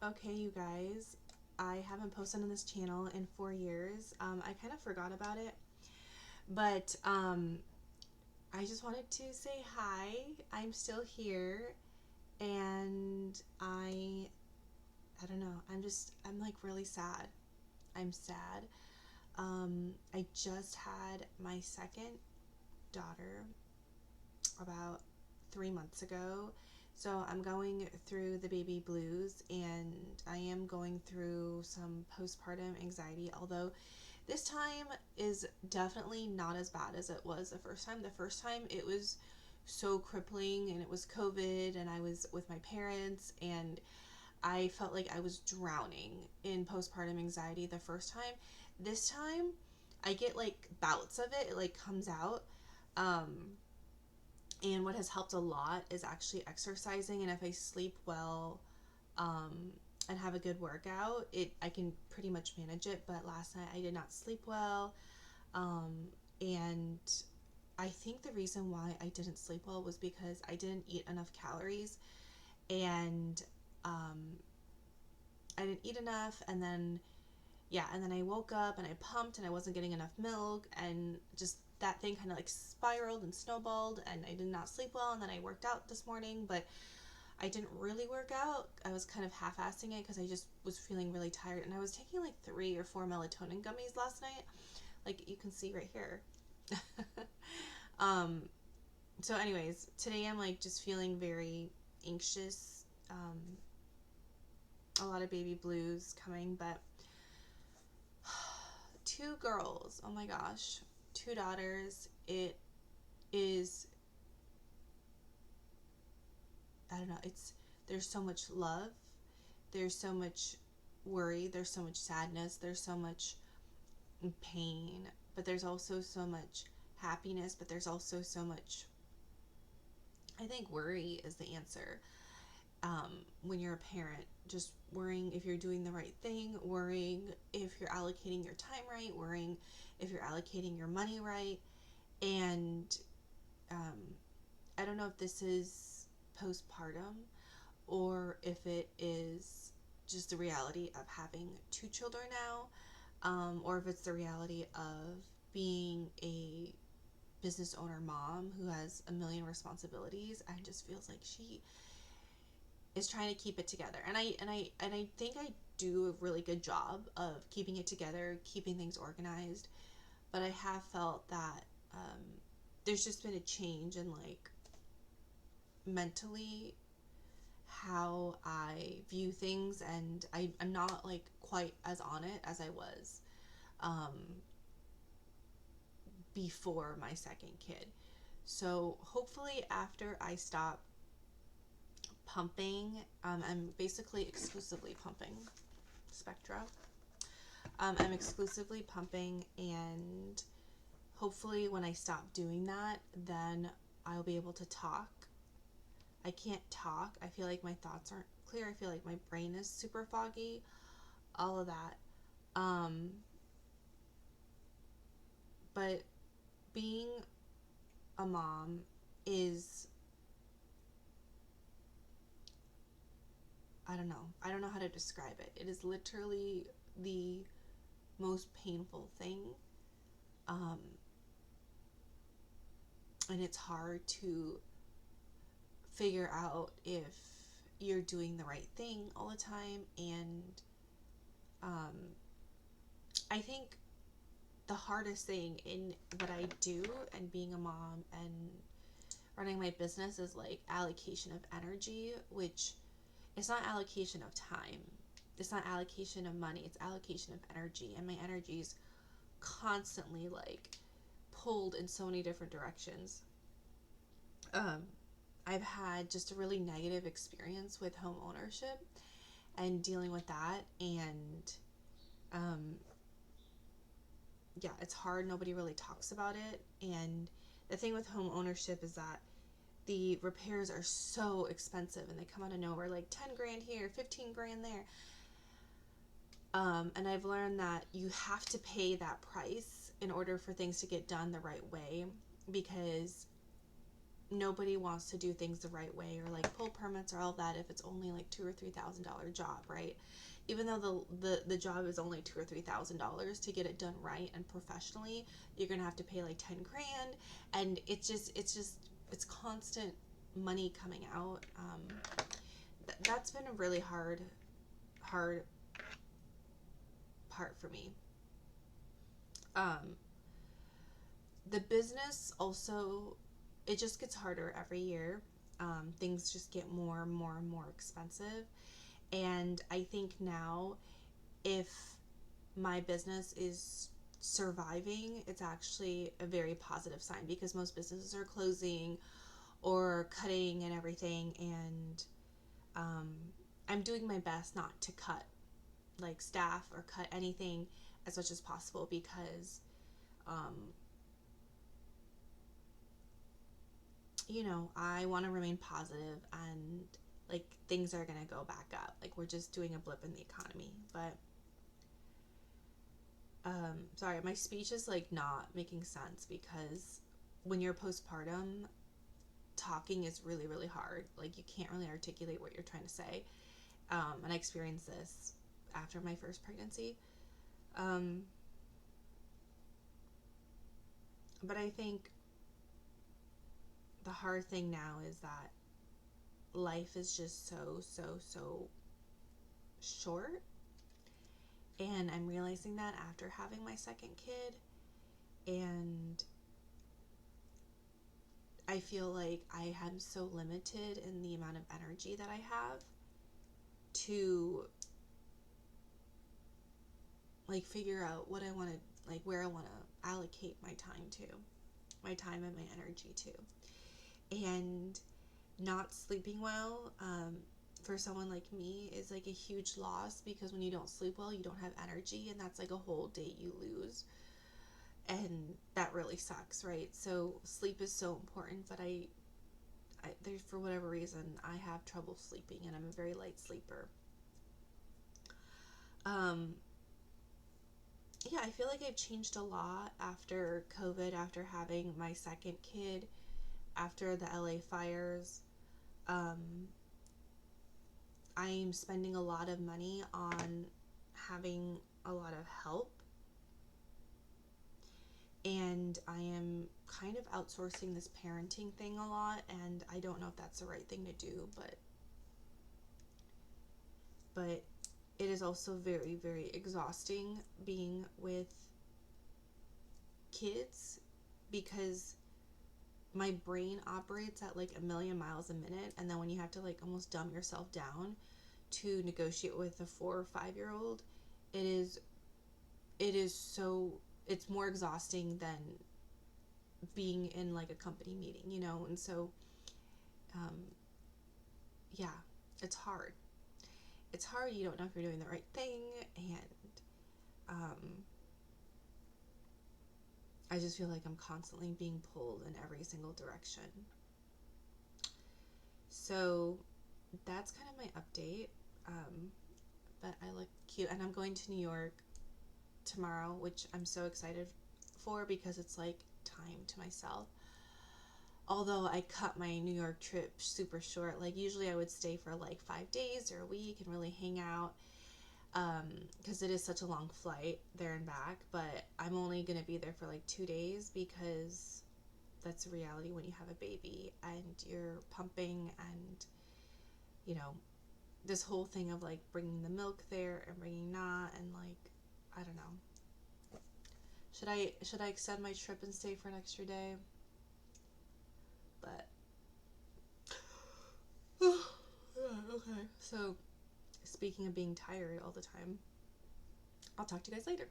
Okay, you guys, I haven't posted on this channel in 4 years. I kind of forgot about it, but I just wanted to say hi. I'm still here, and I don't know. I'm like really sad. I'm sad. I just had my second daughter about 3 months ago. So I'm going through the baby blues, and I am going through some postpartum anxiety, although this time is definitely not as bad as it was the first time. The first time it was so crippling, and it was COVID, and I was with my parents, and I felt like I was drowning in postpartum anxiety the first time. This time I get like bouts of it. It like comes out. Um, and what has helped a lot is actually exercising. And if I sleep well, um, and have a good workout, I can pretty much manage it. But last night I did not sleep well, um, and I think the reason why I didn't sleep well was because I didn't eat enough calories, and um, I didn't eat enough, and then yeah, and then I woke up and I pumped and I wasn't getting enough milk, and just that thing kind of like spiraled and snowballed, and I did not sleep well. And then I worked out this morning, but I didn't really work out. I was kind of half-assing it because I just was feeling really tired, and I was taking like 3 or 4 melatonin gummies last night, like you can see right here. um, so anyways, today I'm like just feeling very anxious. A lot of baby blues coming, but two girls, oh my gosh, two daughters. It is, I don't know, there's so much love, there's so much worry, there's so much sadness, there's so much pain, but there's also so much happiness, but there's also so much, I think worry is the answer. When you're a parent, just worrying if you're doing the right thing, worrying if you're allocating your time right, worrying if you're allocating your money right. And um, I don't know if this is postpartum or if it is just the reality of having two children now, or if it's the reality of being a business owner mom who has a million responsibilities and just feels like she is trying to keep it together. And I think I do a really good job of keeping it together, keeping things organized, but I have felt that there's just been a change in like mentally how I view things, and I'm not like quite as on it as I was um, before my second kid. So hopefully after I stop pumping, I'm basically exclusively pumping Spectra. I'm exclusively pumping, and hopefully when I stop doing that, then I'll be able to talk. I can't talk. I feel like my thoughts aren't clear. I feel like my brain is super foggy. All of that. Um, but being a mom is, I don't know. I don't know how to describe it. It is literally the most painful thing. Um, and it's hard to figure out if you're doing the right thing all the time. And um, I think the hardest thing in what I do and being a mom and running my business is like allocation of energy, which it's not allocation of time. It's not allocation of money. It's allocation of energy. And my energy is constantly like pulled in so many different directions. Um, I've had just a really negative experience with home ownership and dealing with that. And um, yeah, it's hard. Nobody really talks about it. And the thing with home ownership is that the repairs are so expensive, and they come out of nowhere, like 10 grand here, 15 grand there. And I've learned that you have to pay that price in order for things to get done the right way, because nobody wants to do things the right way or like pull permits or all that if it's only like $2,000 or $3,000 job, right? Even though the job is only $2,000 or $3,000, to get it done right and professionally, you're gonna have to pay like 10 grand, and it's constant money coming out. That's been a really hard part for me. Um, the business also, it just gets harder every year. Things just get more and more and more expensive. And I think now, if my business is surviving, it's actually a very positive sign, because most businesses are closing or cutting and everything. And um, I'm doing my best not to cut like staff or cut anything as much as possible, because um, I want to remain positive, and like things are going to go back up. Like, we're just doing a blip in the economy. But sorry, my speech is like not making sense, because when you're postpartum, talking is really, really hard. Like, you can't really articulate what you're trying to say. And I experienced this after my first pregnancy. Um, but I think the hard thing now is that life is just so short. And I'm realizing that after having my second kid. And I feel like I am so limited in the amount of energy that I have to like figure out what I want to, like where I want to allocate my time to, my time and my energy to. And not sleeping well, for someone like me, is like a huge loss, because when you don't sleep well, you don't have energy, and that's like a whole day you lose. And that really sucks, right? So sleep is so important, but there's, for whatever reason, I have trouble sleeping, and I'm a very light sleeper. Um, yeah, I feel like I've changed a lot after COVID, after having my second kid, after the LA fires. Um, I'm spending a lot of money on having a lot of help, and I am kind of outsourcing this parenting thing a lot, and I don't know if that's the right thing to do, but it is also very, very exhausting being with kids, because my brain operates at like a million miles a minute, and then when you have to like almost dumb yourself down to negotiate with a 4 or 5 year old, it is so, it's more exhausting than being in like a company meeting. And so um, yeah, it's hard. It's hard. You don't know if you're doing the right thing, and I just feel like I'm constantly being pulled in every single direction. So that's kind of my update. But I look cute, and I'm going to New York tomorrow, which I'm so excited for, because it's like time to myself. Although I cut my New York trip super short. Like, usually I would stay for like 5 days or a week and really hang out, because it is such a long flight there and back. But I'm only going to be there for like 2 days, because that's a reality when you have a baby and you're pumping, and this whole thing of like bringing the milk there and bringing not, and like, I don't know. Should I extend my trip and stay for an extra day? But yeah, okay. So, speaking of being tired all the time, I'll talk to you guys later.